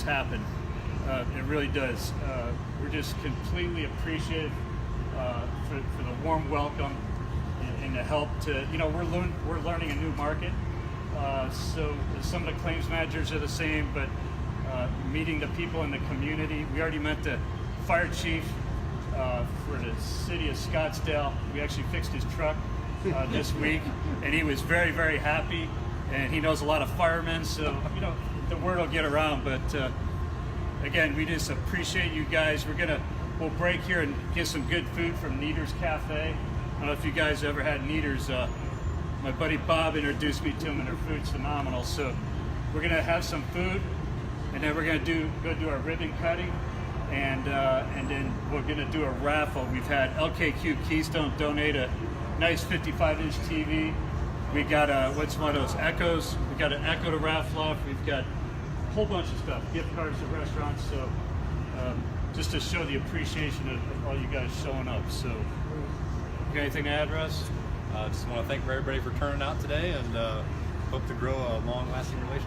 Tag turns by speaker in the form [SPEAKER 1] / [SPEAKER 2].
[SPEAKER 1] happen. It really does. We're just completely appreciative for the warm welcome and the help to, we're learning a new market. So some of the claims managers are the same, but meeting the people in the community. We already met the fire chief for the city of Scottsdale. We actually fixed his truck this week, and he was very, very happy. And he knows a lot of firemen, so the word will get around. But again, we just appreciate you guys. We'll break here and get some good food from Neater's Cafe. I don't know if you guys ever had Neater's. My buddy Bob introduced me to them, and their food's phenomenal. So we're gonna have some food, and then we're gonna go do our ribbon cutting, and then we're gonna do a raffle. We've had LKQ Keystone donate a nice 55-inch TV. We got what's one of those Echoes. We got an Echo to raffle off. We've got a whole bunch of stuff, gift cards to restaurants. So just to show the appreciation of all you guys showing up. So, you got anything to add, Russ?
[SPEAKER 2] Just want to thank everybody for turning out today, and hope to grow a long-lasting relationship.